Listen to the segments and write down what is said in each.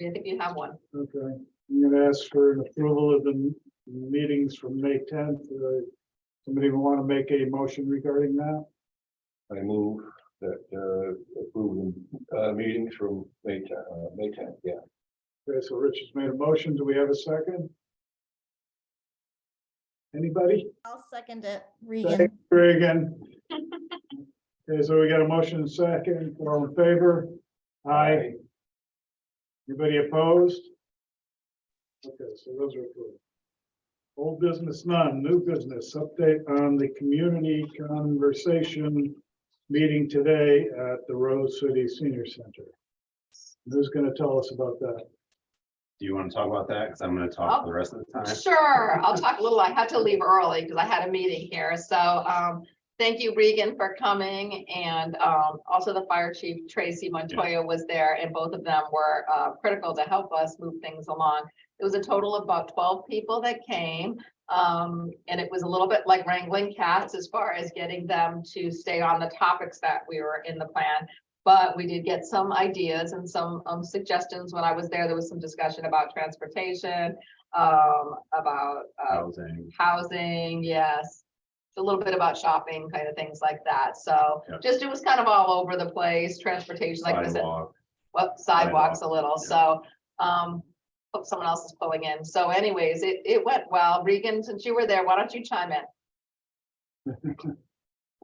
I think you have one. Okay, I'm gonna ask for an approval of the meetings from May 10th. Somebody want to make a motion regarding that? I move that approve meetings from May 10th, yeah. Okay, so Rich has made a motion. Do we have a second? Anybody? I'll second it, Second, Regan. Reagan. Okay, so we got a motion and second. All in favor? Aye. Anybody opposed? Okay, so those are approved. Old business none, new business, update on the community conversation meeting today at the Rose City Senior Center. Who's gonna tell us about that? Do you want to talk about that? Because I'm going to talk for the rest of the time. Sure, I'll talk a little. I had to leave early because I had a meeting here. So thank you, Regan, for coming. And also the fire chief, Tracy Montoya, was there, and both of them were critical to help us move things along. It was a total of about 12 people that came. And it was a little bit like wrangling cats as far as getting them to stay on the topics that we were in the plan. But we did get some ideas and some suggestions. When I was there, there was some discussion about transportation, about housing, yes. A little bit about shopping, kind of things like that. So Yep. just, it was kind of all over the place, transportation, like I said, Sidewalk. sidewalks a little. Yeah. So, hope someone else is pulling in. So anyways, it went well. Regan, since you were there, why don't you chime in?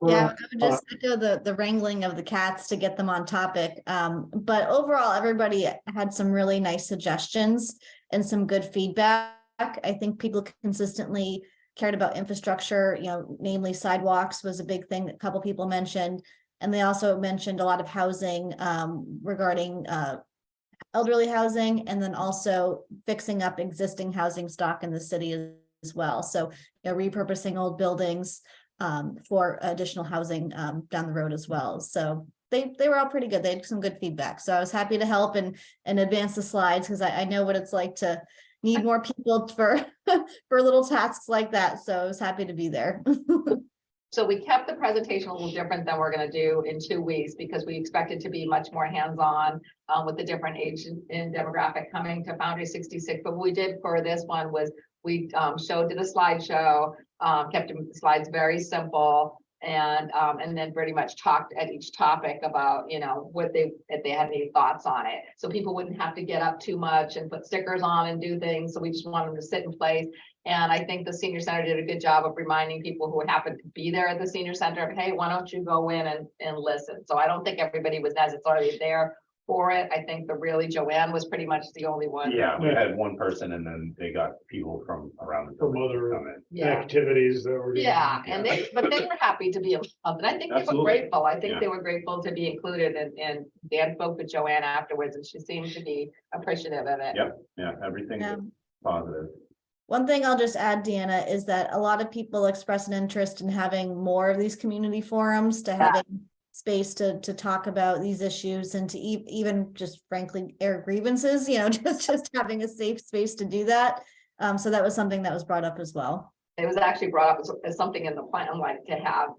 Yeah, I would just echo the wrangling of the cats to get them on topic. But overall, everybody had some really nice suggestions and some good feedback. I think people consistently cared about infrastructure, namely sidewalks was a big thing that a couple people mentioned. And they also mentioned a lot of housing regarding elderly housing, and then also fixing up existing housing stock in the city as well. So, repurposing old buildings for additional housing down the road as well. So they were all pretty good. They had some good feedback. So I was happy to help and advance the slides, because I know what it's like to need more people for little tasks like that. So I was happy to be there. So we kept the presentation a little different than we're going to do in 2 weeks, because we expect it to be much more hands-on with the different age and demographic coming to Boundary 66. But what we did for this one was we did a slideshow, kept the slides very simple, and then pretty much talked at each topic about, if they had any thoughts on it. So people wouldn't have to get up too much and put stickers on and do things. So we just wanted them to sit in place. And I think the senior center did a good job of reminding people who happened to be there at the senior center, hey, why don't you go in and listen? So I don't think everybody was necessarily there for it. I think Joanne was pretty much the only one. Yeah, we had one person, and then they got people from around the From building to other come in. Yeah. activities that were. Yeah, and but they were happy to be involved, and I think they were Absolutely. grateful. I think Yeah. they were grateful to be included, and Dan spoke with Joanne afterwards, and she seemed to be appreciative of it. Yep. Yeah, everything's Yeah. positive. One thing I'll just add, Deanna, is that a lot of people express an interest in having more of these community forums, to having space to talk about these issues, and to even just frankly air grievances, just having a safe space to do that. So that was something that was brought up as well. It was actually brought up as something in the plan, like to have,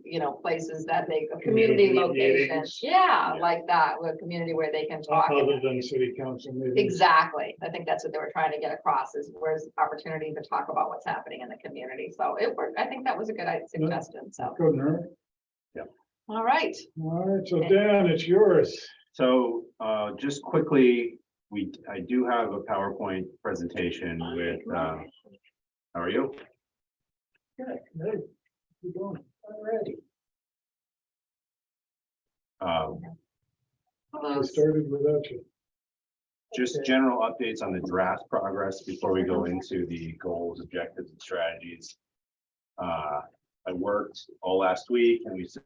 places that community Community locations. meetings. Yeah, like that, with a community where they can talk. Other than city council meetings. Exactly. I think that's what they were trying to get across, is where's opportunity to talk about what's happening in the community. So it worked. I think that was a good suggestion. So, Couldn't hurt. all right. All right, so Dan, it's yours. So just quickly, I do have a PowerPoint presentation with, how are you? Good, hey, keep going. Alrighty. I started without you. Just general updates on the draft progress before we go into the goals, objectives, and strategies. I worked all last week, and we sent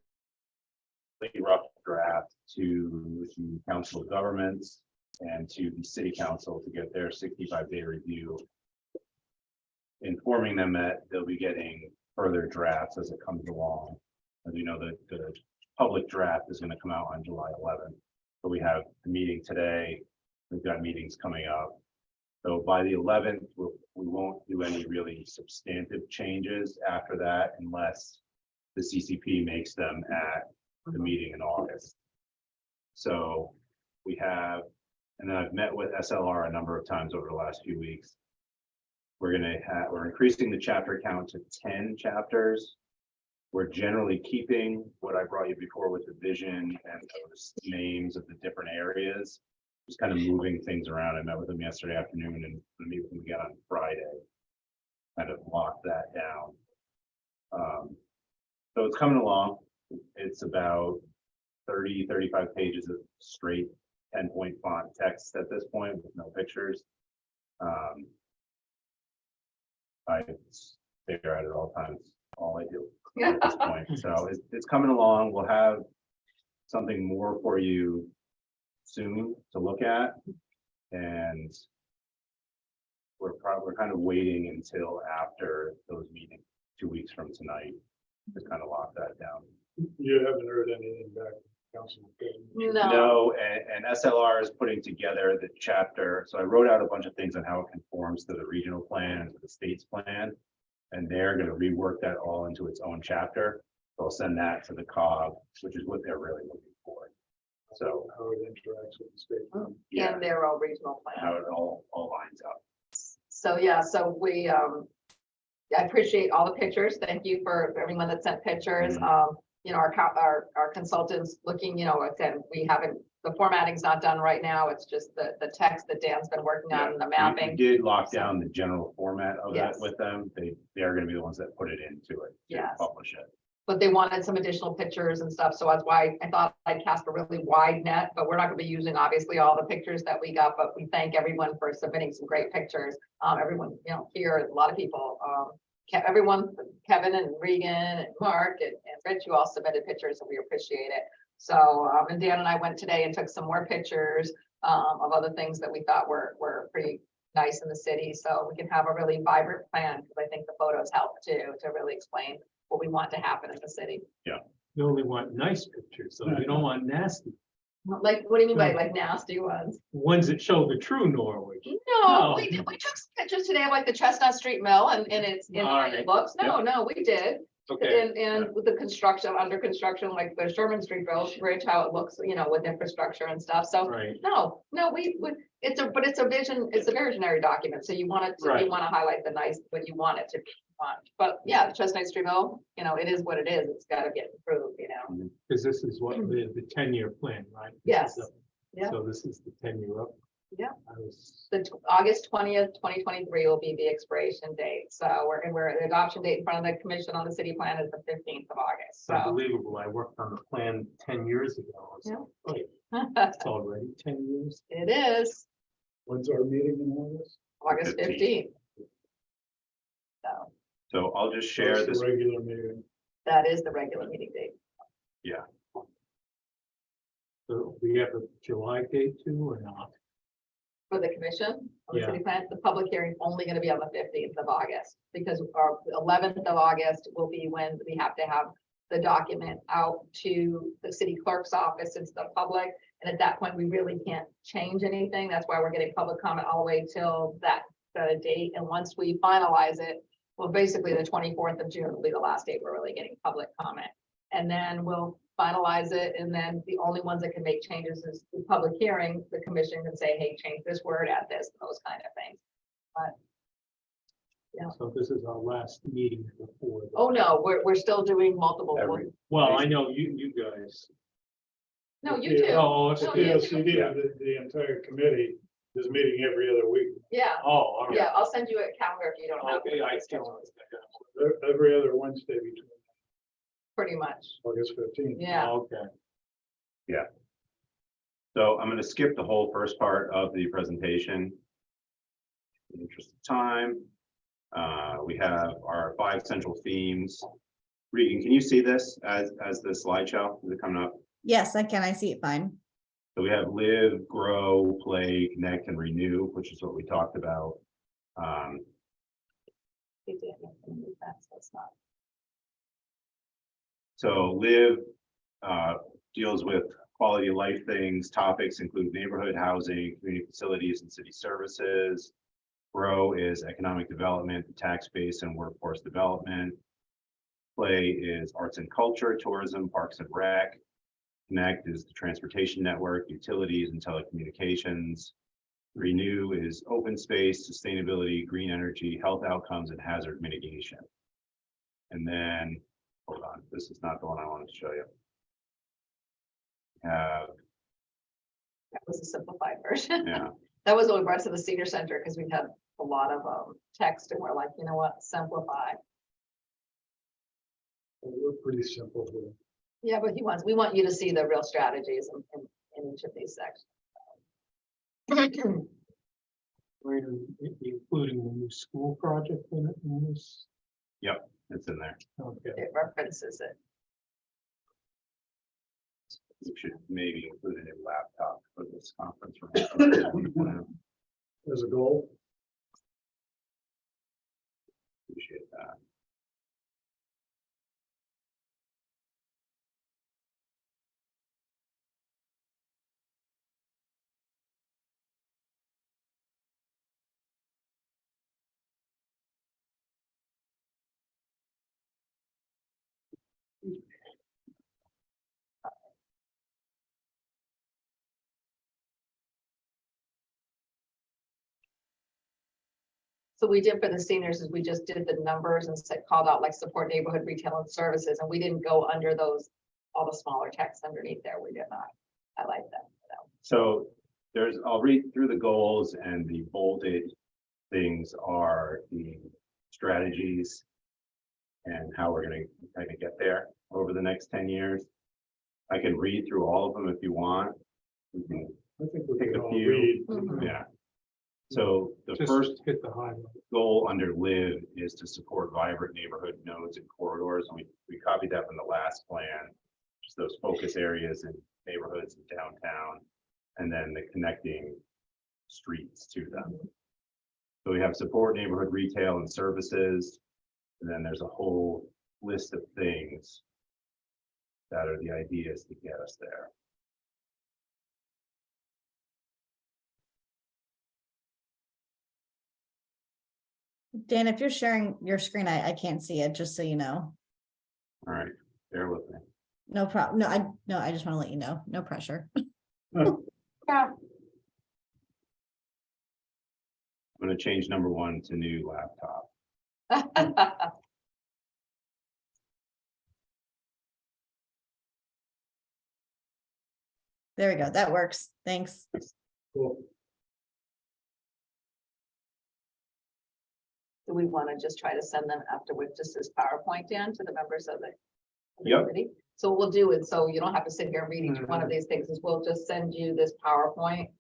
a rough draft to the Council of Governments and to the City Council to get their 65-day review, informing them that they'll be getting further drafts as it comes along. As you know, the public draft is going to come out on July 11th. So we have a meeting today. We've got meetings coming up. So by the 11th, we won't do any really substantive changes after that, unless the CCP makes them at the meeting in August. So we have And then I've met with SLR a number of times over the last few weeks. We're increasing the chapter count to 10 chapters. We're generally keeping what I brought you before with the vision and those names of the different areas. Just kind of moving things around. I met with them yesterday afternoon and I'm meet with them again on Friday. Kind of lock that down. So it's coming along. It's about 35 pages of straight 10-point font text at this point with no pictures. I stare at it all times, all I do at this point. So it's coming along. We'll have something more for you soon to look at. And we're kind of waiting until after those meetings, 2 weeks from tonight, to kind of lock that down. You haven't heard anything back from Councilman Goodman? No, and SLR is putting together the chapter. So I wrote out a bunch of things on how it conforms to the regional plan and to the state's plan. And they're going to rework that all into its own chapter. They'll send that to the COG, which is what they're really looking for. So How it interacts with the state. yeah, And their own regional plan. how it all lines up. So, yeah, so we, I appreciate all the pictures. Thank you for everyone that sent pictures. You know, our consultants looking, you know, again, we haven't, the formatting's not done right now. It's just the text that Dan's been working on, the We mapping. did lock down the general format of it Yes. with them. They are going to be the ones that put it into it to Yes. publish it. But they wanted some additional pictures and stuff, so that's why I thought I'd cast a really wide net, but we're not gonna be using obviously all the pictures that we got, but we thank everyone for submitting some great pictures. Everyone, you know, here, a lot of people, everyone, Kevin and Regan and Mark and Rich, you all submitted pictures and we appreciate it. So, and Dan and I went today and took some more pictures of other things that we thought were pretty nice in the city, so we can have a really vibrant plan, because I think the photos help too, to really explain what we want to happen in the city. You only want nice pictures, so you don't want nasty Like, what do you mean by like nasty ones? ones that show the true Norwich. No, No. we took some pictures today of like the Chestnut Street Mill and it's, and All it right. looks, no, we did. Okay, And with the construction, under construction, like the Sherman Street Bridge, how it looks, you know, with infrastructure and stuff, so. right. No, but it's a vision, it's a visionary document, so you want it, to you Right. want to highlight the nice, what you want it to be. But yeah, the Chestnut Street Mill, you know, it is what it is, it's gotta get improved, you know. Because this is what the 10-year plan, right? This Yes. is Yeah. So this is the 10-year up. Yeah. I was, August 20th, 2023 will be the expiration date, so we're the adoption date in front of the commission on the city plan is the 15th of August, it's so. unbelievable. I worked on the plan 10 years ago. I was Yeah. like, wait, it's already 10 years. It is When's our meeting in August? August 15th. So So I'll just share That's the this. Regular meeting. that is the regular meeting date. So we have a July date too or not? For the commission, on the Yeah. city plan, the public hearing only gonna be on the 15th of August, because our 11th of August will be when we have to have the document out to the city clerk's office, it's the public, and at that point, we really can't change anything, that's why we're getting public comment all the way till that date, and once we finalize it, well, basically, the 24th of June will be the last date we're really getting public comment. And then we'll finalize it, and then the only ones that can make changes is the public hearing, the commission can say, hey, change this word, add this, those kind of things. Yeah. So this is our last meeting before. the- Oh, no, we're still doing multiple. Every- Well, I know you guys. No, you do, Oh, The No, okay. you- PLCD, the entire committee is meeting every other week, yeah, Oh, all right. yeah, I'll send you a calendar if you don't have. Okay, I it. still. every other Wednesday between Pretty much, August 15th. yeah, Okay. So I'm going to skip the whole first part of the presentation. In the interest of time, we have our 5 central themes. Regan, can you see this as the slideshow? Is it coming up? Yes, I can. I see it fine. So we have live, grow, play, connect, and renew, which is what we talked about. You did, you can move that, so it's not- So live deals with quality of life things, topics include neighborhood housing, community facilities, and city services. Grow is economic development, tax base, and workforce development. Play is arts and culture, tourism, parks and rec. Connect is the transportation network, utilities and telecommunications. Renew is open space, sustainability, green energy, health outcomes, and hazard mitigation. And then, hold on, this is not the one I wanted to show you. Have, That was a simplified version. yeah, That was what we brought to the senior center because we had a lot of text and we're like, you know what, simplify. We're pretty simple here. Yeah, but we want you to see the real strategies in each of these sections. We're including the new school project in it, in this? it's in there. Okay. It references it. We should maybe include a new laptop for this conference room. As a goal, Appreciate that. So we did for the seniors is we just did the numbers and said, called out like support neighborhood retail and services, and we didn't go under those, all the smaller text underneath there. We did not. I like that. So I'll read through the goals, and the bolded things are the strategies and how we're gonna kind of get there over the next 10 years. I can read through all of them if you want. We can, I think we Take can a all few. read. Mhm. yeah. So the Just first hit the highlight. goal under live is to support vibrant neighborhood nodes and corridors. And we copied that from the last plan, just those focus areas in neighborhoods and downtown, and then the connecting streets to them. So we have support neighborhood retail and services, and then there's a whole list of things that are the ideas to get us there. Dan, if you're sharing your screen, I can't see it, just so you know. All right, bear with me. No problem. No, I just want to let you know. No pressure. Yeah. I'm going to change number 1 to new laptop. There we go. That works. Thanks. Cool. Do we want to just try to send them after with just this PowerPoint, Dan, to the members of the Yep. committee? So we'll do it, so you don't have to sit here and read each one of these things, is we'll just send you this PowerPoint.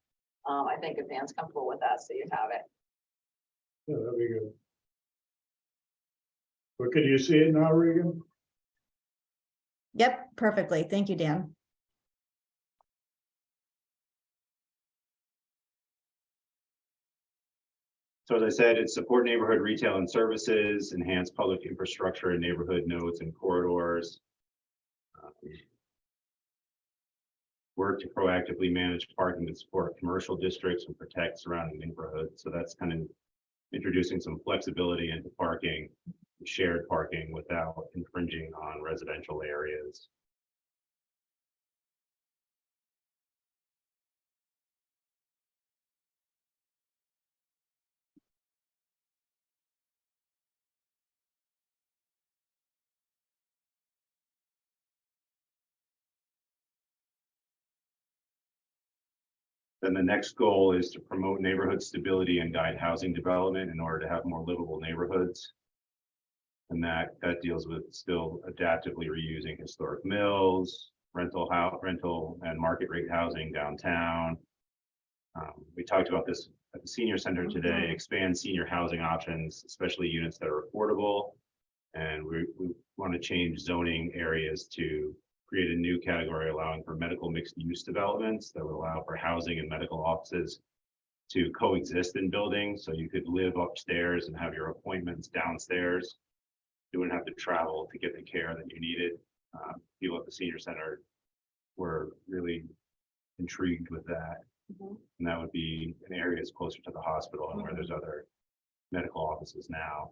I think if Dan's comfortable with that, so you have it. Yeah, that'd be good. But could you see it now, Regan? Yep, perfectly. Thank you, Dan. So as I said, it's support neighborhood retail and services, enhance public infrastructure and neighborhood nodes and corridors. Work to proactively manage parking and support commercial districts and protect surrounding neighborhoods. So that's kind of introducing some flexibility into parking, shared parking without infringing on residential areas. Then the next goal is to promote neighborhood stability and guide housing development in order to have more livable neighborhoods. And that deals with still adaptively reusing historic mills, rental and market rate housing downtown. We talked about this at the senior center today, expand senior housing options, especially units that are affordable. And we want to change zoning areas to create a new category allowing for medical mixed use developments that would allow for housing and medical offices to coexist in buildings. So you could live upstairs and have your appointments downstairs. You wouldn't have to travel to get the care that you needed. People at the senior center were really intrigued with that. Mhm. And that would be in areas closer to the hospital and where there's other medical offices now.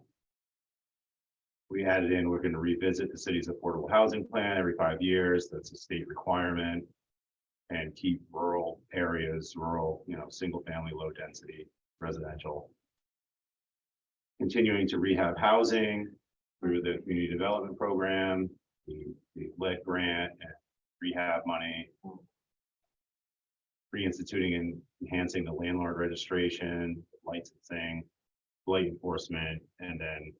We added in, we're gonna revisit the city's affordable housing plan every 5 years. That's a state requirement. And keep rural areas, single family, low density residential. Continuing to rehab housing through the community development program, the lead grant and rehab money. Reinstituting and enhancing the landlord registration, licensing, blight enforcement, and then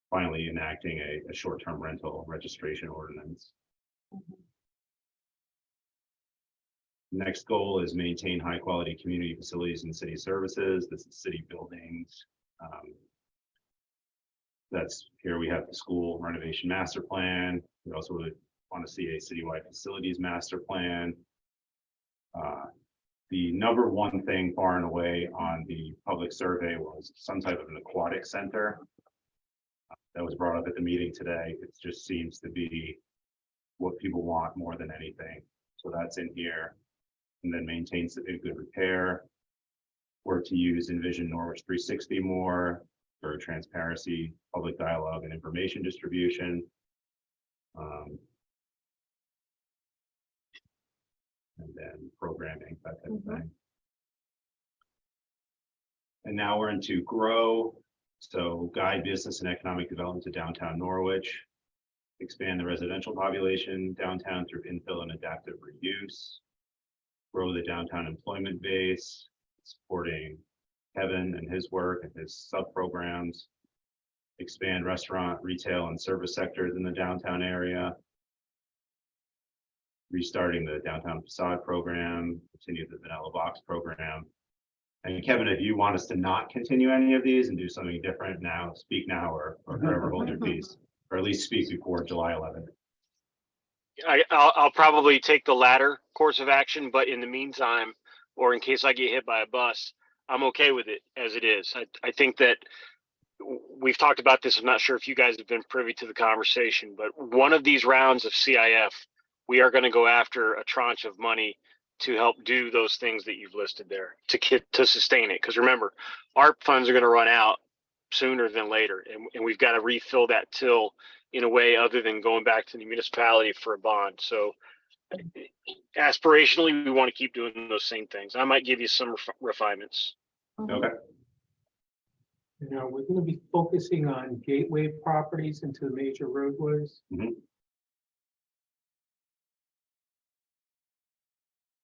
finally enacting a short-term rental registration ordinance. Next goal is maintain high-quality community facilities and city services. This is city buildings. That's here we have the school renovation master plan. We also would want to see a citywide facilities master plan. The number one thing far and away on the public survey was some type of an aquatic center. That was brought up at the meeting today. It just seems to be what people want more than anything. So that's in here. And then maintains a good repair. Work to use Envision Norwich 360 more for transparency, public dialogue, and information distribution. And then programming, that type of thing. And now we're into grow. So guide business and economic development to downtown Norwich. Expand the residential population downtown through infill and adaptive reuse. Grow the downtown employment base, supporting Kevin and his work and his sub-programs. Expand restaurant, retail, and service sectors in the downtown area. Restarting the downtown facade program, continue the vanilla box program. And Kevin, if you want us to not continue any of these and do something different now, speak now or forever hold your peace, or at least speak before July 11th. I'll probably take the latter course of action, but in the meantime, or in case I get hit by a bus, I'm okay with it as it is. I think that we've talked about this. I'm not sure if you guys have been privy to the conversation, but one of these rounds of CIF, we are going to go after a tranche of money to help do those things that you've listed there to sustain it. Because remember, ARP funds are going to run out sooner than later, and we've got to refill that till in a way other than going back to the municipality for a bond. So aspirationally, we want to keep doing those same things. I might give you some refinements. Okay. Now, we're going to be focusing on gateway properties into the major roadways.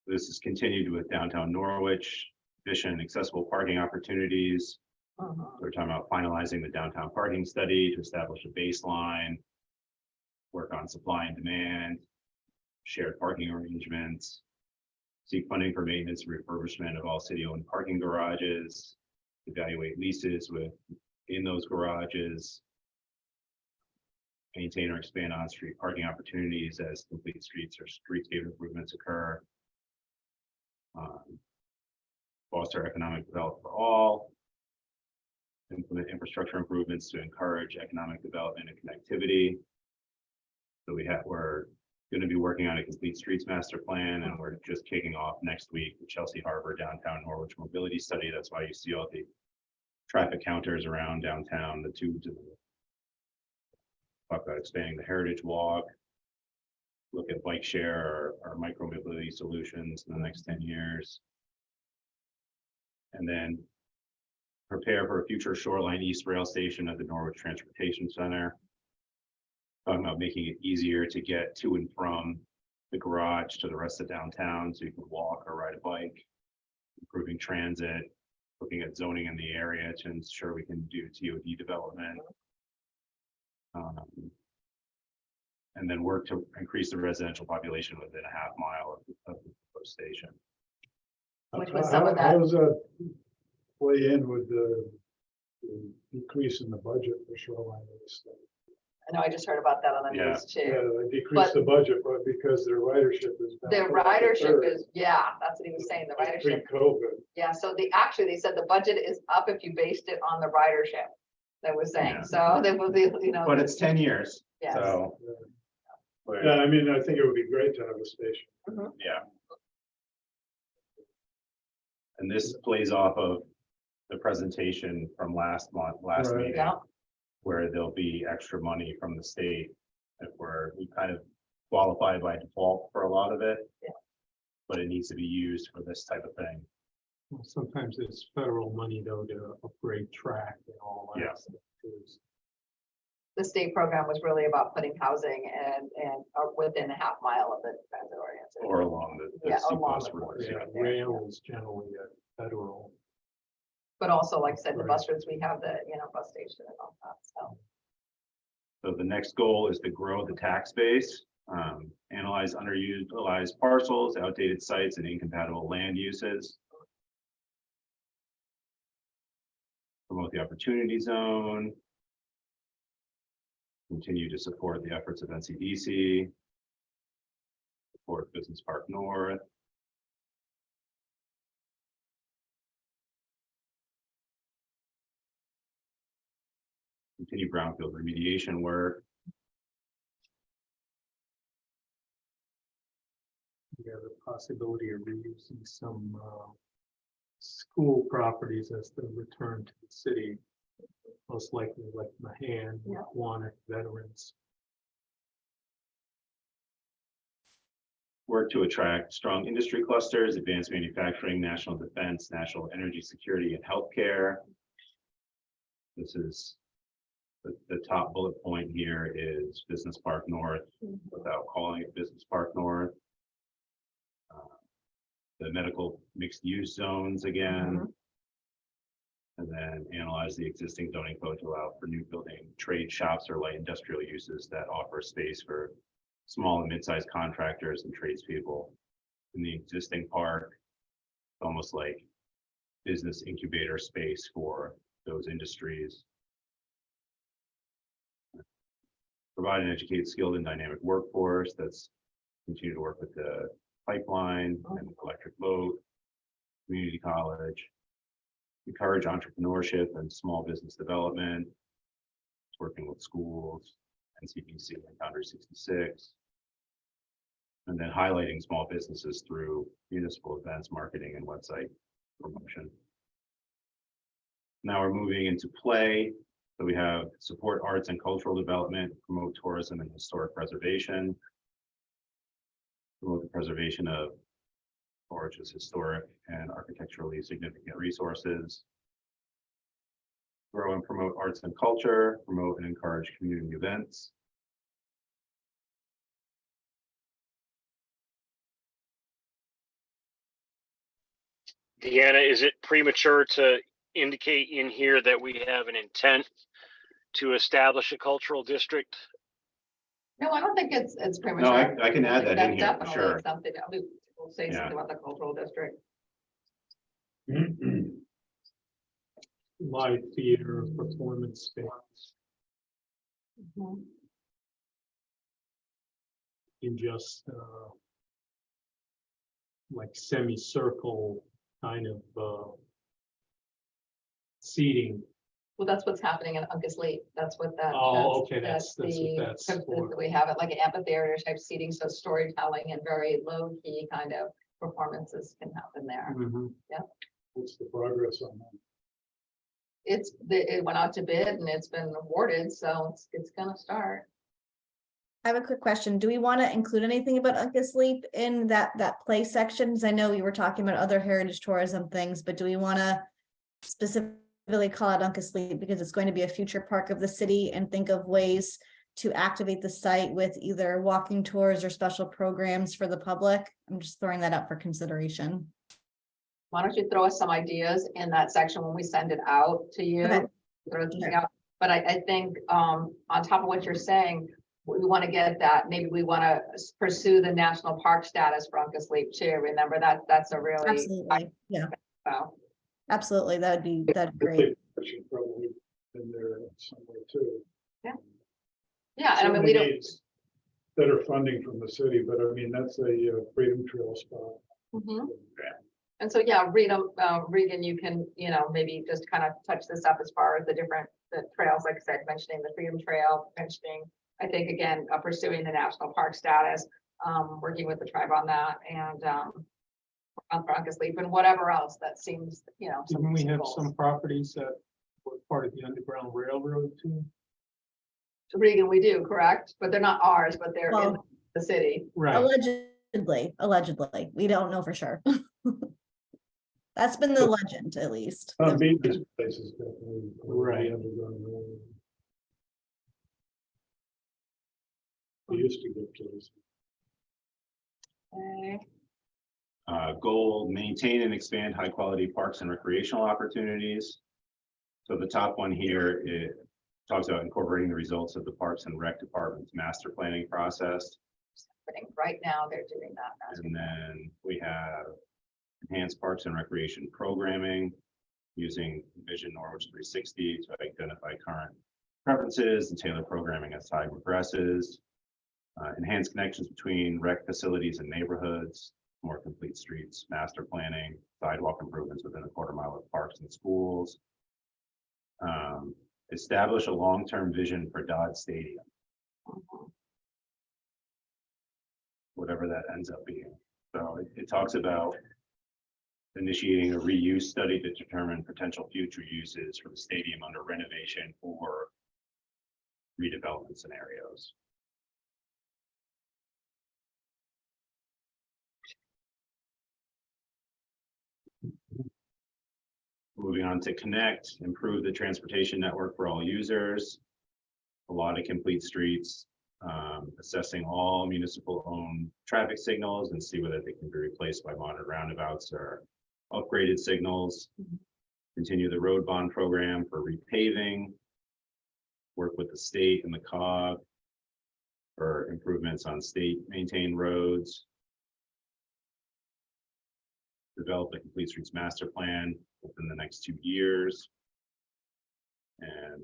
This is continued with downtown Norwich, efficient accessible parking opportunities. We're talking about finalizing the downtown parking study to establish a baseline, work on supply and demand, shared parking arrangements, seek funding for maintenance and refurbishment of all city-owned parking garages, evaluate leases in those garages, maintain or expand on-street parking opportunities as complete streets or streetscape improvements occur. Foster economic development for all. Implement infrastructure improvements to encourage economic development and connectivity. So we're going to be working on a complete streets master plan, and we're just kicking off next week the Chelsea Harbor downtown Norwich mobility study. That's why you see all the traffic counters around downtown, the tubes. Talk about expanding the Heritage Walk. Look at bike share or micro mobility solutions in the next 10 years. And then prepare for a future Shoreline East rail station at the Norwich Transportation Center. Talking about making it easier to get to and from the garage to the rest of downtown so you can walk or ride a bike. Improving transit, looking at zoning in the area to ensure we can do TOD development. And then work to increase the residential population within a half mile of the proposed station. Which was some of How that. does that play in with the decrease in the budget for shoreline? I know I just heard about that on the Yeah. news too. Yeah, they decreased the budget, but because their ridership is. down Their to a ridership third. is, yeah, that's what he was saying, the ridership. Pre-COVID. Yeah, so they said the budget is up if you based it on the ridership. They were saying, Yeah. so they will be, But it's 10 years, Yes. so. Yeah, I mean, I think it would be great to have a station. Yeah. And this plays off of the presentation from last Right. meeting. Yeah, where there'll be extra money from the state if we kind of qualify by default for a lot of it. Yeah. But it needs to be used for this type of thing. Well, sometimes it's federal money though to upgrade track and all that. Yeah. stuff, too. The state program was really about putting housing and within a half mile of the transit oriented. Or along the Yeah, seacoast along the routes, Yeah, yeah. rail is generally a federal. But also, like I said, the Right. bus routes, we have the, bus station and all that, so. So the next goal is to grow the tax base, analyze underutilized parcels, outdated sites, and incompatible land uses. Promote the opportunity zone. Continue to support the efforts of NCDC. Support Business Park North. Continue brownfield remediation work. We have the possibility of reusing some school properties as they return to the city. Most likely like Mahan, Yeah. Quantic, Veterans. Work to attract strong industry clusters, advanced manufacturing, national defense, national energy security, and healthcare. This is the top bullet point here is Business Park North, without calling it Business Park North. The medical mixed use zones again. And then analyze the existing zoning code to allow for new building, trade shops, or light industrial uses that offer space for small and mid-sized contractors and tradespeople in the existing park. Almost like business incubator space for those industries. Provide and educate skilled and dynamic workforce that's continue to work with the pipeline and electric boat, community college. Encourage entrepreneurship and small business development. Working with schools, NCDC and Boundary 66. And then highlighting small businesses through municipal events, marketing, and website promotion. Now we're moving into play. So we have support arts and cultural development, promote tourism and historic preservation. Promote the preservation of Orchard's historic and architecturally significant resources. Grow and promote arts and culture, promote and encourage community events. Deanna, is it premature to indicate in here that we have an intent to establish a cultural district? No, I don't think it's premature. No, I can add that in That's here, definitely sure. something, we'll say Yeah. something about the cultural district. Live theater, performance space, in just like semicircle kind of seating. Well, that's what's happening in Uncas Leap. That's what that. Oh, okay, that's what the that's concept for. that we have it like an amphitheater type seating, so storytelling and very low key kind of performances can happen there. Mhm. What's the progress on that? It went out to bid and it's been awarded, so it's gonna start. I have a quick question. Do we want to include anything about Uncas Leap in that play sections? I know we were talking about other heritage tourism things, but do we want to specifically call out Uncas Leap because it's going to be a future park of the city and think of ways to activate the site with either walking tours or special programs for the public? I'm just throwing that up for consideration. Why don't you throw us some ideas in that section when we send it out to you? Okay. Throw something Sure. out. But I think on top of what you're saying, we want to get that, maybe we want to pursue the national park status for Uncas Leap too. Remember that's a really, Absolutely. Yeah, wow. absolutely. That'd be great. Should probably in there somewhere too. Yeah, and I mean, we Certainly don't, needs better funding from the city, but I mean, that's a Freedom Trail spot. Mhm. And so, yeah, Regan, you can, maybe just kind of touch this up as far as the trails, like I said, mentioning the Freedom Trail, mentioning, I think, again, pursuing the national park status, working with the tribe on that and on Uncas Leap and whatever else that seems, Didn't we have some properties that were part of the Underground Railroad too? Regan, we do, correct? But they're not ours, but they're in Well, the city. Right, allegedly, we don't know for sure. That's been the legend, at least. Some beaches places definitely. Right. underground railroad. We used to get those. Okay. Goal, maintain and expand high quality parks and recreational opportunities. So the top one here, it talks about incorporating the results of the Parks and Rec Department's master planning process. I think right now they're doing that. And then we have enhanced parks and recreation programming using Vision Norwich 360 to identify current preferences and tailor programming as time progresses. Enhance connections between rec facilities and neighborhoods, more complete streets, master planning, sidewalk improvements within a quarter mile of parks and schools. Establish a long-term vision for Dodd Stadium, whatever that ends up being. So it talks about initiating a reuse study to determine potential future uses for the stadium under renovation or redevelopment scenarios. Moving on to connect, improve the transportation network for all users. A lot of complete streets, assessing all municipal owned traffic signals and see whether they can be replaced by modern roundabouts or upgraded signals. Continue the road bond program for repaving. Work with the state and the COG for improvements on state maintained roads. Develop the complete streets master plan within the next 2 years. And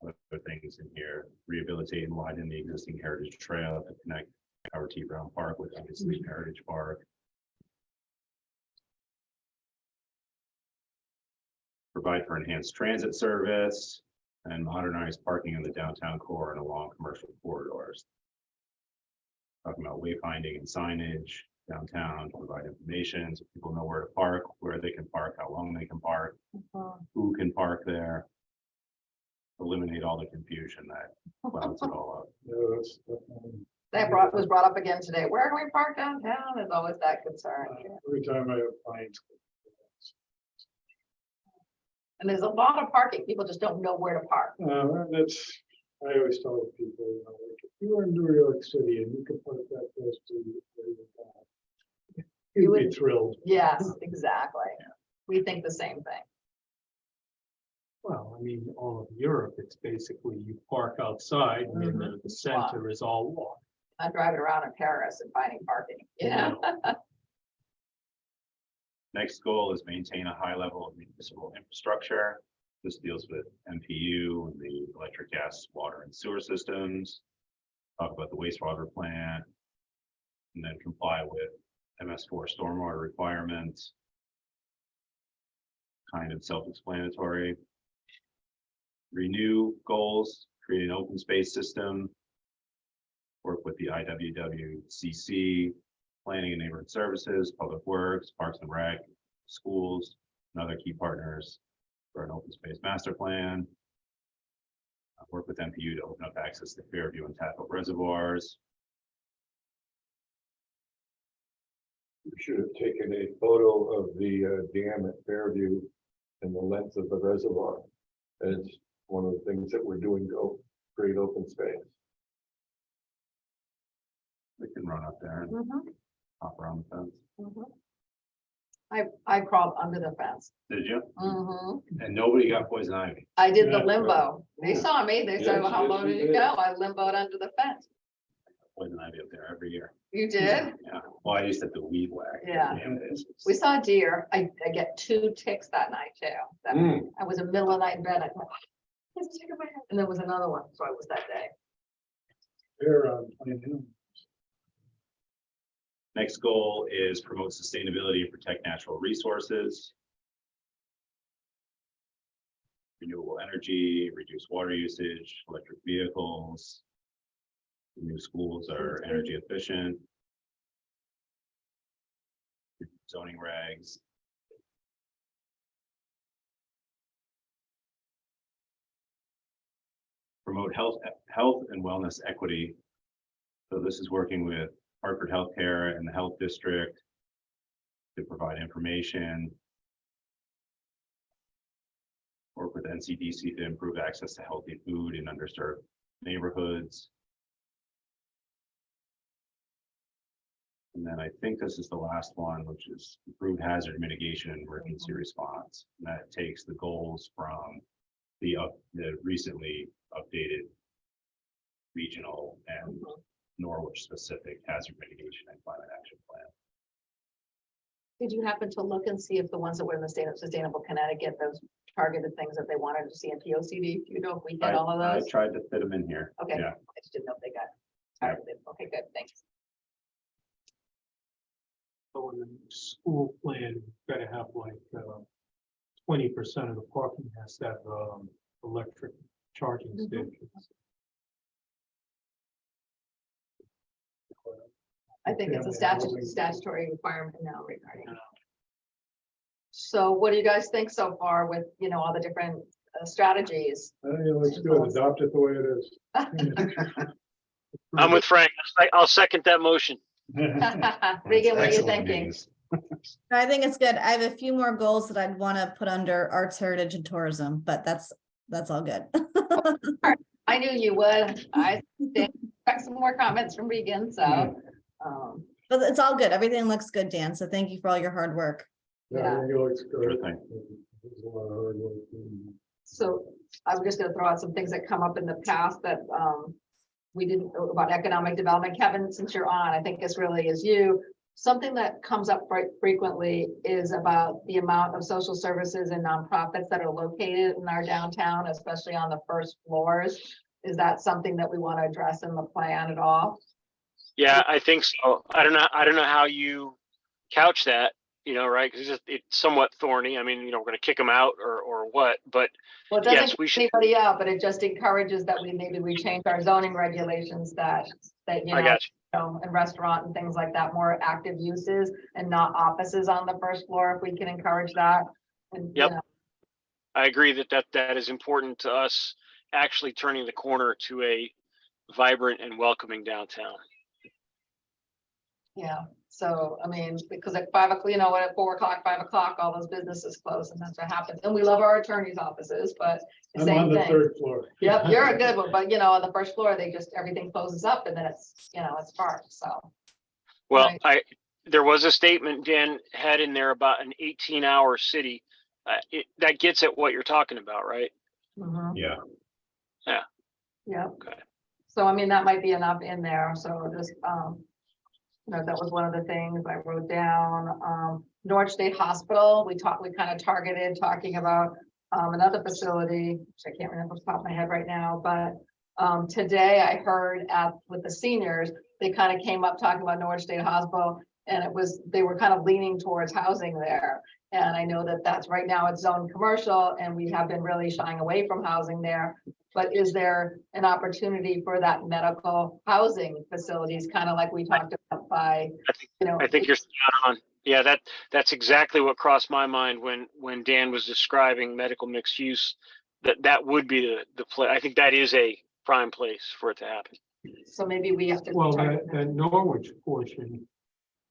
other things in here, rehabilitate and widen the existing heritage trail to connect Howard T. Brown Park with obviously Heritage Park. Provide for enhanced transit service and modernize parking in the downtown core and along commercial corridors. Talking about wayfinding and signage downtown to provide information so people know where to park, where they can park, how long they can park, who can park there. Eliminate all the confusion that clouds it all up. Yeah, that's definitely, That was brought up again today. Where do we park downtown? There's always that concern. every time I have fines. And there's a lot of parking. People just don't know where to park. That's, I always tell people, you know, like, if you were in New York City and you could park that close to where you go, you'd be would- thrilled. Yes, exactly. We think the same thing. well, I mean, all of Europe, it's basically you park outside and then the center is all walk. I'm driving around in Paris and finding parking, you know? Next goal is maintain a high level of municipal infrastructure. This deals with MPU and the electric, gas, water, and sewer systems. Talk about the wastewater plant. And then comply with MS4 stormwater requirements. Kind of self-explanatory. Renew goals, create an open space system. Work with the IWWCC, Planning and Neighborhood Services, Public Works, Parks and Rec, schools, and other key partners for an open space master plan. Work with MPU to open up access to Fairview and Tahoe reservoirs. We should have taken a photo of the dam at Fairview and the length of the reservoir. As one of the things that we're doing to create open space. We can run up there and Mhm, hop around the fence. mhm. I crawled under the fence. Did you? Mhm. And nobody got poison ivy. I did the Yeah, limbo. They saw me. They said, Yes, well, how yes, low you did you did. go? I limboed under the fence. Poison ivy up there every year. You did? Yeah. Well, I used to have to weed whack. Yeah. Damn it is. We saw deer. I get 2 ticks that night too. Mm. I was in the middle of the night in bed. I went, "There's a tick in my head." And there was another one. So it was that day. They're on Plain Next goal is promote sustainability and protect natural resources. Renewable energy, reduce water usage, electric vehicles. New schools are energy efficient. Zoning regs. promote health and wellness equity. So this is working with Hartford Healthcare and the Health District to provide information. Work with NCDC to improve access to healthy food in underserved neighborhoods. And then I think this is the last one, which is improved hazard mitigation and emergency response. And that takes the goals from the recently updated regional and Norwich specific hazard mitigation and climate action plan. Did you happen to look and see if the ones that were in the state of sustainable Connecticut, those targeted things that they wanted to see in P O C D? Do you know if we hit all of I those? tried to fit them in here. Okay, Yeah. I just didn't know if they got targeted. Okay, good, thanks. So in the school plan, you've gotta have like 20% of the parking has to have electric charging Mhm. stations. I think it's a Family housing. statutory requirement now regarding. So what do you guys think so far with, all the different strategies? I think it looks good. Adopt it the way it is. I'm with Frank. I'll second that motion. Regan, what are you Excellent thinking? news. I think it's good. I have a few more goals that I'd want to put under arts, heritage and tourism, but that's all good. I knew you would. I expect some more comments from Regan, so. But it's all good. Everything looks good, Dan. So thank you for all your hard work. Yeah, I think it looks good. Sure thing. There's a lot of hard work. So I'm just gonna throw out some things that come up in the past that we didn't know about economic development. Kevin, since you're on, I think this really is you. Something that comes up quite frequently is about the amount of social services and nonprofits that are located in our downtown, especially on the first floors. Is that something that we want to address in the plan at all? Yeah, I think so. I don't know how you couch that, right? Because it's somewhat thorny. I mean, we're going to kick them out or what, but Well, it Yes, doesn't we kick should- anybody out, but it just encourages that we change our zoning regulations that I got you. and restaurant and things like that, more active uses and not offices on the first floor, if we can encourage that. And, Yep. I agree that is important to us actually turning the corner to a vibrant and welcoming downtown. Yeah, so, I mean, because at 5 o'clock, at 4 o'clock, 5 o'clock, all those businesses close and that's what happens. And we love our attorney's offices, but the I'm on same the thing. third floor. Yep, you're a good one, but on the first floor, everything closes up and then it's dark, so. Well, Right. there was a statement Dan had in there about an 18-hour city. That gets at what you're talking about, right? Mhm. Yeah. Yeah. Okay. So I mean, that might be enough in there, so just, that was one of the things I wrote down. Norwich State Hospital, we kind of targeted talking about another facility, which I can't remember off the top of my head right now, but today I heard with the seniors, they kind of came up talking about Norwich State Hospital, and they were kind of leaning towards housing there. And I know that's right now it's zoned commercial and we have been really shying away from housing there. But is there an opportunity for that medical housing facilities, kind of like we talked about by, I think you're spot on. Yeah, that's exactly what crossed my mind when Dan was describing medical mixed use. That would be the play. I think that is a prime place for it to happen. so maybe we have to. Well, target that Norwich portion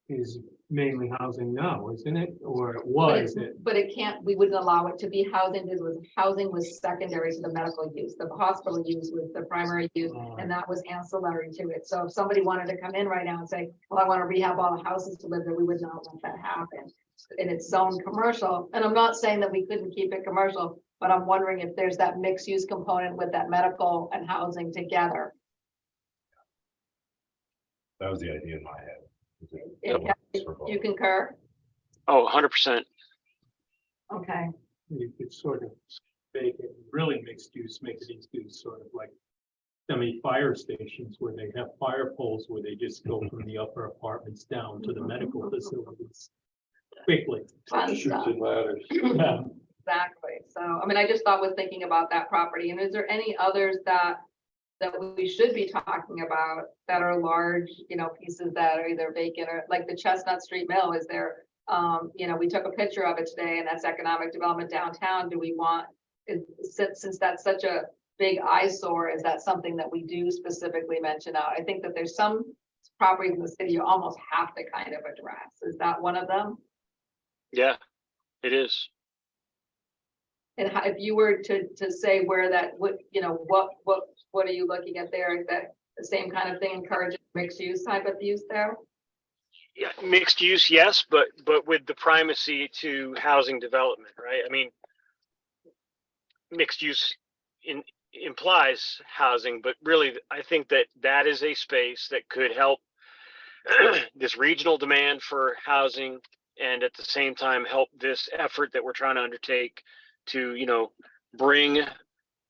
is mainly housing now, isn't it? Or it was it? But it can't, we wouldn't allow it to be housing, because housing was secondary to the medical use. The hospital use was the primary use, and that was ancillary to it. So if somebody wanted to come in right now and say, well, I want to rehab all the houses to live there, we would not let that happen. And it's zoned commercial, and I'm not saying that we couldn't keep it commercial, but I'm wondering if there's that mixed use component with that medical and housing together. That was the idea in my head. If you concur? Oh, 100%. Okay, You could sort of make it really mixed use, make it into sort of like fire stations where they have fire poles where they just go from the upper apartments down to the medical facilities quickly. fun Chutes stuff. and ladders. Yeah. Exactly. So, I mean, I just thought was thinking about that property. And is there any others that we should be talking about that are large, pieces that are either vacant or like the Chestnut Street Mill? Is there, we took a picture of it today and that's economic development downtown. Do we want, since that's such a big eyesore, is that something that we do specifically mention out? I think that there's some properties in the city you almost have to kind of address. Is that one of them? Yeah, it is. And how, if you were to say where that would, you know, what are you looking at there? Is that the same kind of thing, encouraging mixed use type of use there? Yeah, mixed use, yes, but with the primacy to housing development, right? I mean, mixed use implies housing, but really, I think that is a space that could help this regional demand for housing, and at the same time help this effort that we're trying to undertake to, you know, bring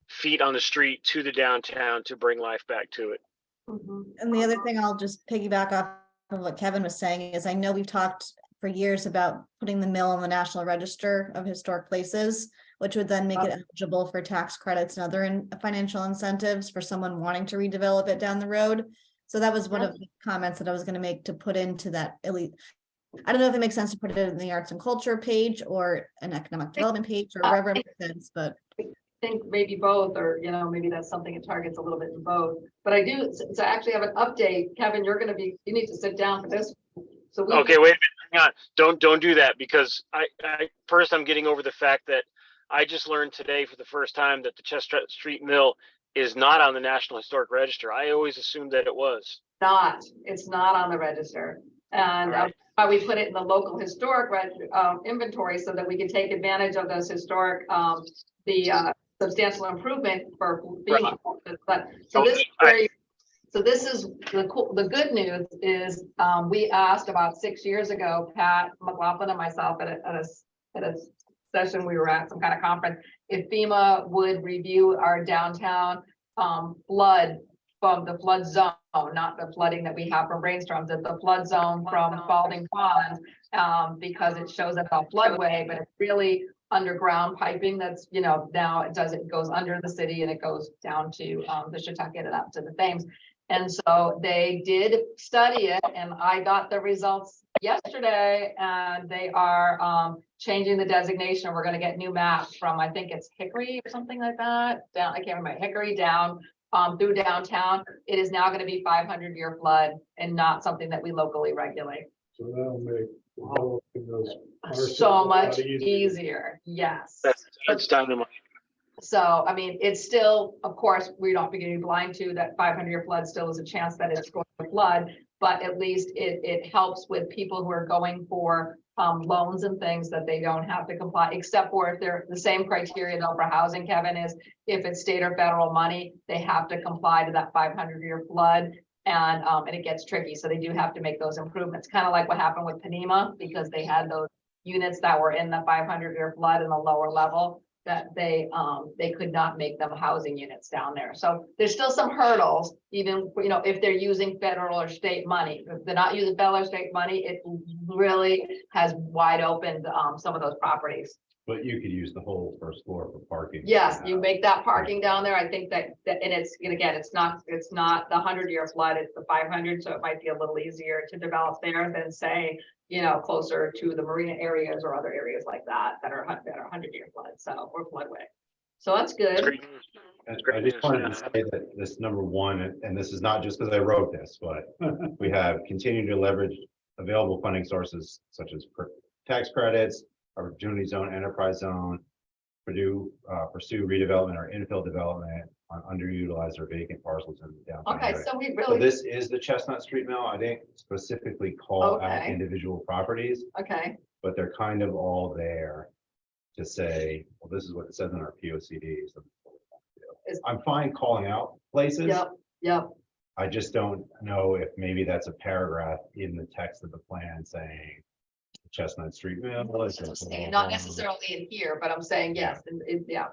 feet on the street to the downtown to bring life back to it. And the other thing I'll just piggyback off of what Kevin was saying is I know we've talked for years about putting the mill on the National Register of Historic Places, which would then make it eligible for tax credits and other financial incentives for someone wanting to redevelop it down the road. So that was one of the comments that I was going to make, to put into that elite. I don't know if it makes sense to put it in the arts and culture page or an economic development page, or wherever it makes sense, but I think maybe both, or, you know, maybe that's something it targets a little bit in both. But I do, so actually have an update. Kevin, you need to sit down for this. So we, Okay, wait a minute, hang on. Don't do that, because I first I'm getting over the fact that I just learned today for the first time that the Chestnut Street Mill is not on the National Historic Register. I always assumed that it was. it's not on the register. And Right. why we put it in the local historic inventory, so that we can take advantage of those historic, substantial improvement for being. But so this is where you, so this is the good news is, we asked about 6 years ago, Pat McLaughlin and myself at a session we were at, some kind of conference, if FEMA would review our downtown flood from the flood zone, not the flooding that we have from rainstorms, that the flood zone from Spalding Pond, because it shows up a floodway, but it's really underground piping that's, you know, now it goes under the city and it goes down to the Chautauqua and up to the Thames. And so they did study it, and I got the results yesterday, and they are changing the designation. We're gonna get new maps from, I think it's Hickory or something like that, down, I can't remember, Hickory down through downtown. It is now gonna be 500-year flood and not something that we locally regulate. So that'll make developing those parcels So a lot much easier, yes. That's dynamite. So, I mean, it's still, of course, we don't be getting blind to that 500-year flood still is a chance that it's going to flood, but at least it helps with people who are going for loans and things, that they don't have to comply, except for if they're the same criteria though for housing, Kevin, is if it's state or federal money, they have to comply to that 500-year flood. And it gets tricky. So they do have to make those improvements, kind of like what happened with Panema, because they had those units that were in the 500-year flood in the lower level, that they could not make them housing units down there. So there's still some hurdles, even, you know, if they're using federal or state money. If they're not using federal or state money, it really has wide opened some of those properties. But you could use the whole first floor for parking. Yes, you make that parking down there. I think that, and it's, and again, it's not the 100-year flood, it's the 500. So it might be a little easier to develop there than, say, you know, closer to the marina areas or other areas like that are 100-year flood, so, or floodway. So that's That's good. great news. And Great I just news, wanted yeah. to say that this number one, and this is not just because I wrote this, but we have continued to leverage available funding sources such as tax credits, opportunity zone, enterprise zone, pursue redevelopment or infill development on underutilized or vacant parcels in the downtown Okay, area. so we So really, this is the Chestnut Street Mill. I didn't specifically call out Okay. individual properties, okay, but they're kind of all there to say, well, this is what it says in our POCDs. Is- I'm fine calling out places. yep. I just don't know if maybe that's a paragraph in the text of the plan saying Chestnut Street Mill. is So saying, not necessarily in here, but I'm saying yes, and yeah.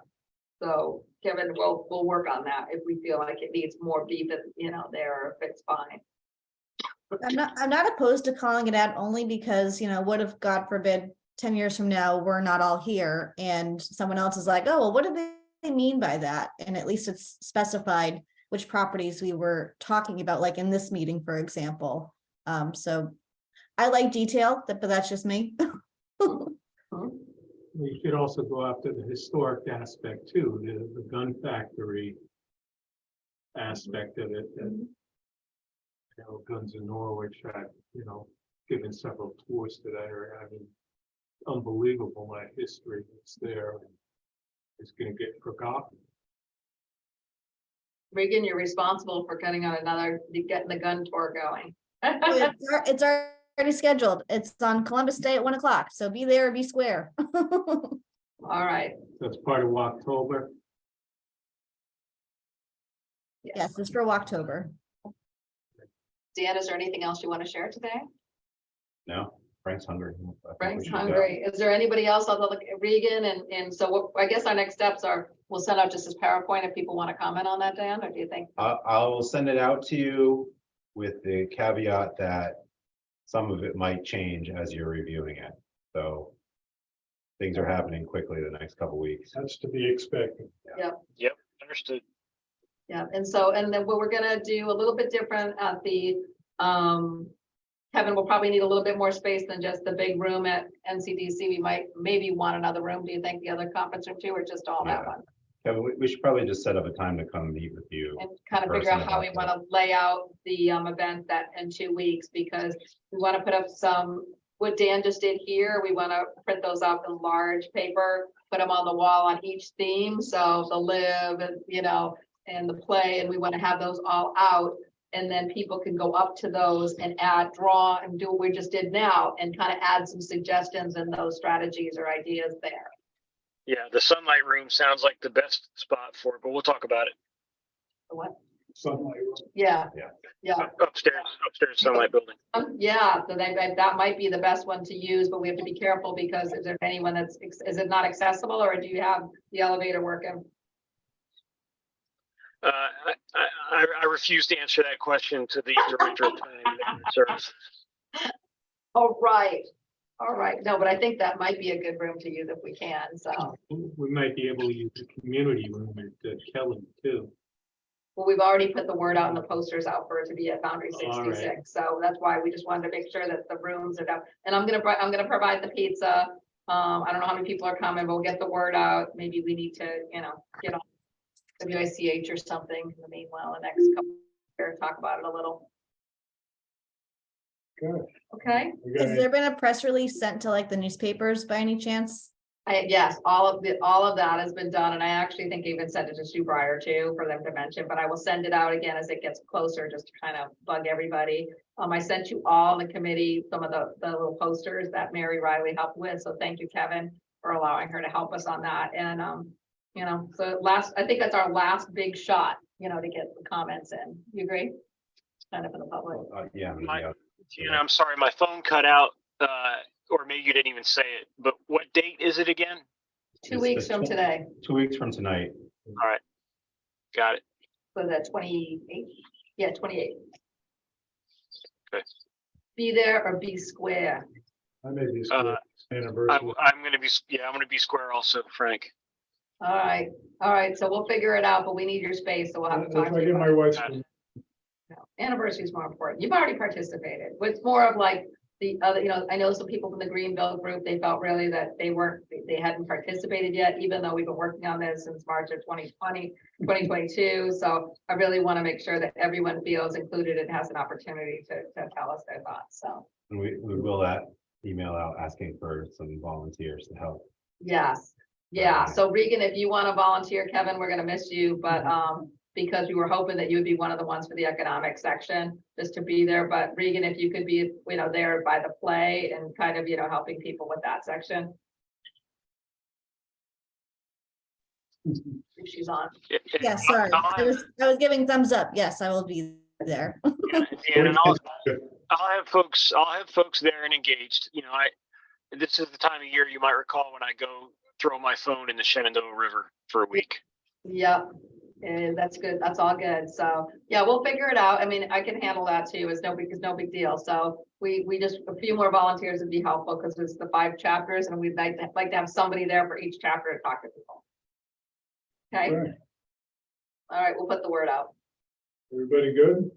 So Kevin, we'll work on that if we feel like it needs more beef, you know, there, if it's fine. I'm not opposed to calling it out, only because, you know, what if, God forbid, 10 years from now, we're not all here and someone else is like, oh, well, what do they mean by that? And at least it's specified which properties we were talking about, like in this meeting, for example. So I like detail, but that's just me. We should also go after the historic aspect too, the gun factory aspect of it, that, you know, Guns in Norwich had, you know, given several tours to that area. I mean, unbelievable that history that's there. It's gonna get forgotten. Regan, you're responsible for getting the gun tour going. It's already scheduled. It's on Columbus Day at 1 o'clock, so be there or be square. All right, That's part of October. Yes, it's for October. Dan, is there anything else you want to share today? No, Frank's hungry. I think we Frank's should go. hungry. Is there anybody else other than Regan? And so what, I guess our next steps are, we'll send out just this PowerPoint if people want to comment on that, Dan, or do you think? I'll send it out to you with the caveat that some of it might change as you're reviewing it. So things are happening quickly the next couple weeks. That's to be expected. Understood. Yeah, and so, and then what we're gonna do a little bit different at the, Kevin will probably need a little bit more space than just the big room at NCDC. We might maybe want another room. Do you think the other conference room too, or just all that Yeah. one? Kevin, we should probably just set up a time to come meet with you. And kind of figure out how we want to lay out the event that in 2 weeks, because we want to put up some, what Dan just did here, we want to print those up in large paper, put them on the wall on each theme, so the live and, you know, and the play, and we want to have those all out. And then people can go up to those and add, draw, and do what we just did now, and kind of add some suggestions and those strategies or ideas there. Yeah, the sunlight room sounds like the best spot for it, but we'll talk about it. What? Sunlight. Yeah. Yeah. Yeah. Upstairs sunlight building. Yeah, so that might be the best one to use, but we have to be careful, because is there anyone is it not accessible, or do you have the elevator working? I refuse to answer that question to the director of planning and service. Oh, right. All right. No, but I think that might be a good room to use if we can, so. We might be able to use the community room at Kelly too. Well, we've already put the word out and the posters out for it to be at Boundary All right. 66, so that's why we just wanted to make sure that the rooms are done. And I'm gonna provide the pizza. I don't know how many people are coming, but we'll get the word out. Maybe we need to, you know, get on WICH or something in the meanwhile, the next couple years, talk about it a little. Good. Okay, We Has got there been a press release sent to like the newspapers by any chance? yes, all of that has been done, and I actually think I even sent it to Sue Breyer too, for them to mention, but I will send it out again as it gets closer, just to kind of bug everybody. I sent you all the committee, some of the little posters that Mary Riley helped with, so thank you, Kevin, for allowing her to help us on that, and, you know, so I think that's our last big shot, you know, to get the comments in. You agree? Kind of for the public. Yeah. I mean, My- yeah. Tina, I'm sorry, my phone cut out, or maybe you didn't even say it, but what date is it again? 2 It's weeks the from today, 2 weeks from tonight. All right, got it. so the 28th, yeah, 28th. Okay. Be there or be square. I may be I'm gonna be square also, Frank. All right, so we'll figure it out, but we need your space, so we'll have to If talk I to you get about my it. wife's. Anniversary is more important. You've already participated. It's more of like the other, you know, I know some people from the Greenville group, they felt really that they hadn't participated yet, even though we've been working on this since March of 2022. So I really want to make sure that everyone feels included and has an opportunity to tell us their thoughts. So, And we will email out asking for some volunteers to help. yes. Yeah. So Regan, if you want to volunteer, Kevin, we're going to miss you, but, because we were hoping that you would be one of the ones for the economic section, just to be there. But Regan, if you could be, you know, there by the play and kind of, you know, helping people with that section. If she's on. Yeah, sorry. I was giving thumbs up. Yes, I will be there. And I'll have folks there and engaged. You know, this is the time of year you might recall when I go throw my phone in the Shenandoah River for a week. Yep. And that's good. That's all good. So yeah, we'll figure it out. I mean, I can handle that too. It's no big deal. So we just, a few more volunteers would be helpful, because it's the 5 chapters and we'd like to have somebody there for each chapter to talk to people. Okay. Right. All right. We'll put the word out. Everybody good?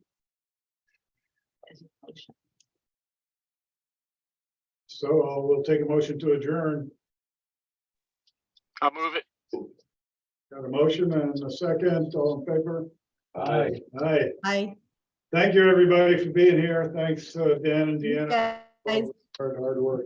So we'll take a motion to adjourn. I'll move it. Got a motion and a second, all in favor? Aye. Aye. I, Thank you, everybody, for being here. Thanks, Dan and you Deanna. guys. Hard work.